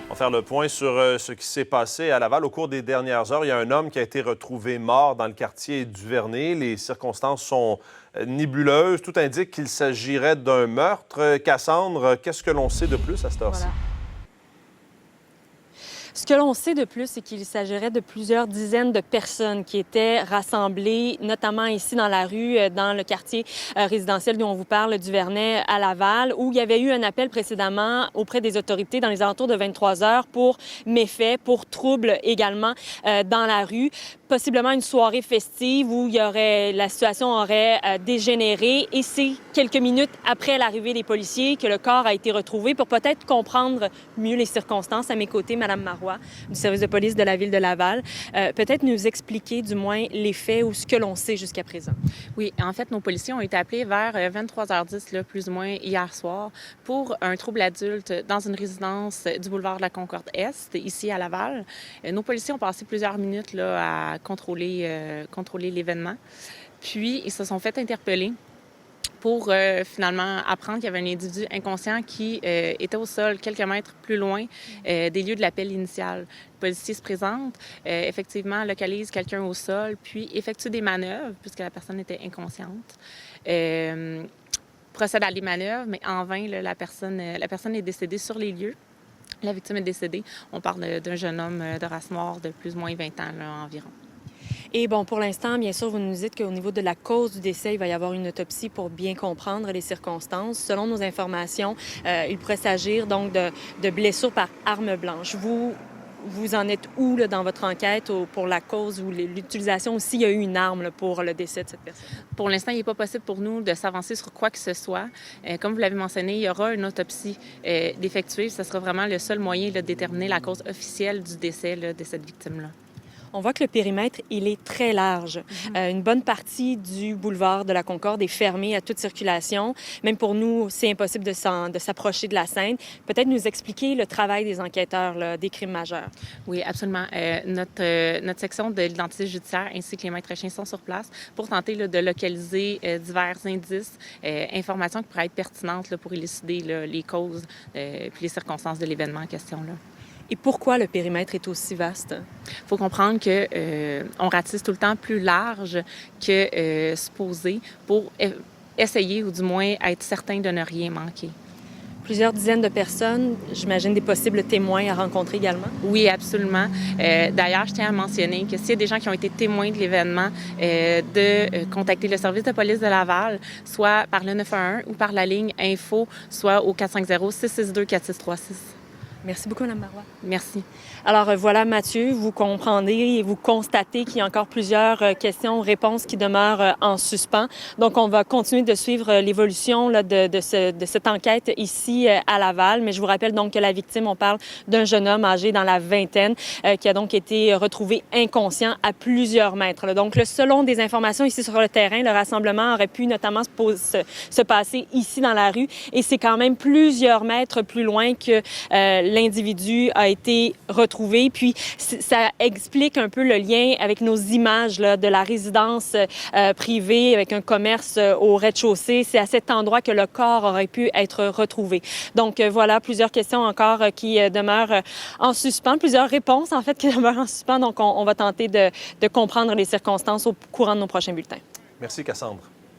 On va faire le point sur ce qui s'est passé à Laval au cours des dernières heures. Il y a un homme qui a été retrouvé mort dans le quartier du Vernet. Les circonstances sont nébuleuses. Tout indique qu'il s'agirait d'un meurtre. Cassandre, qu'est-ce que l'on sait de plus à cette heure-ci? Voilà. Ce que l'on sait de plus, c'est qu'il s'agirait de plusieurs dizaines de personnes qui étaient rassemblées, notamment ici dans la rue, dans le quartier résidentiel dont on vous parle, du Vernet à Laval, où il y avait eu un appel précédemment auprès des autorités dans les alentours de 23 heures pour méfaits, pour troubles également dans la rue. Possiblement une soirée festive où la situation aurait dégénéré. Et c'est quelques minutes après l'arrivée des policiers que le corps a été retrouvé pour peut-être comprendre mieux les circonstances. À mes côtés, Mme Marois, du service de police de la ville de Laval. Peut-être nous expliquer du moins les faits ou ce que l'on sait jusqu'à présent. Oui, en fait, nos policiers ont été appelés vers 23h10, là, plus ou moins, hier soir, pour un trouble adulte dans une résidence du boulevard de la Concorde-Est, ici à Laval. Nos policiers ont passé plusieurs minutes là, à contrôler l'événement. Puis, ils se sont fait interpeller pour finalement apprendre qu'il y avait un individu inconscient qui était au sol quelques mètres plus loin des lieux de l'appel initial. Le policier se présente, effectivement localise quelqu'un au sol, puis effectue des manœuvres, puisque la personne était inconsciente. Procède à des manœuvres, mais en vain, là, la personne est décédée sur les lieux. La victime est décédée. On parle d'un jeune homme de race noire de plus ou moins 20 ans là, environ. Et bon, pour l'instant, bien sûr, vous nous dites qu'au niveau de la cause du décès, il va y avoir une autopsie pour bien comprendre les circonstances. Selon nos informations, il pourrait s'agir donc de blessures par arme blanche. Vous en êtes où là, dans votre enquête pour la cause ou l'utilisation, ou s'il y a eu une arme là, pour le décès de cette personne? Pour l'instant, il n'est pas possible pour nous de s'avancer sur quoi que ce soit. Comme vous l'avez mentionné, il y aura une autopsie d'effectuer. Ce sera vraiment le seul moyen là, de déterminer la cause officielle du décès là, de cette victime-là. On voit que le périmètre, il est très large. Une bonne partie du boulevard de la Concorde est fermée à toute circulation. Même pour nous, c'est impossible de s'approcher de la scène. Peut-être nous expliquer le travail des enquêteurs là, des crimes majeurs. Oui, absolument. Notre section de l'identité judiciaire ainsi que les maîtres chiens sont sur place pour tenter là, de localiser divers indices, informations qui pourraient être pertinentes là, pour élucider là, les causes puis les circonstances de l'événement en question. Là. Et pourquoi le périmètre est aussi vaste? Il faut comprendre qu'on ratisse tout le temps plus large que supposé pour essayer ou du moins être certain de ne rien manquer. Plusieurs dizaines de personnes, j'imagine des possibles témoins à rencontrer également? Oui, absolument. D'ailleurs, je tiens à mentionner que s'il y a des gens qui ont été témoins de l'événement, de contacter le service de police de Laval, soit par le 911 ou par la ligne info, soit au 450-662-4636. Merci beaucoup, Mme Marois. Merci. Alors voilà, Mathieu, vous comprenez et vous constatez qu'il y a encore plusieurs questions, réponses qui demeurent en suspens. Donc, on va continuer de suivre l'évolution là, de cette enquête ici à Laval. Mais je vous rappelle donc que la victime, on parle d'un jeune homme âgé dans la vingtaine qui a donc été retrouvé inconscient à plusieurs mètres. Là. Donc, selon des informations ici sur le terrain, le rassemblement aurait pu notamment se passer ici dans la rue. Et c'est quand même plusieurs mètres plus loin que l'individu a été retrouvé. Puis, ça explique un peu le lien avec nos images là, de la résidence privée avec un commerce au rez-de-chaussée. C'est à cet endroit que le corps aurait pu être retrouvé. Donc, voilà, plusieurs questions encore qui demeurent en suspens, plusieurs réponses, en fait, qui demeurent en suspens. Donc, on va tenter de comprendre les circonstances au courant de nos prochains bulletins. Merci, Cassandre.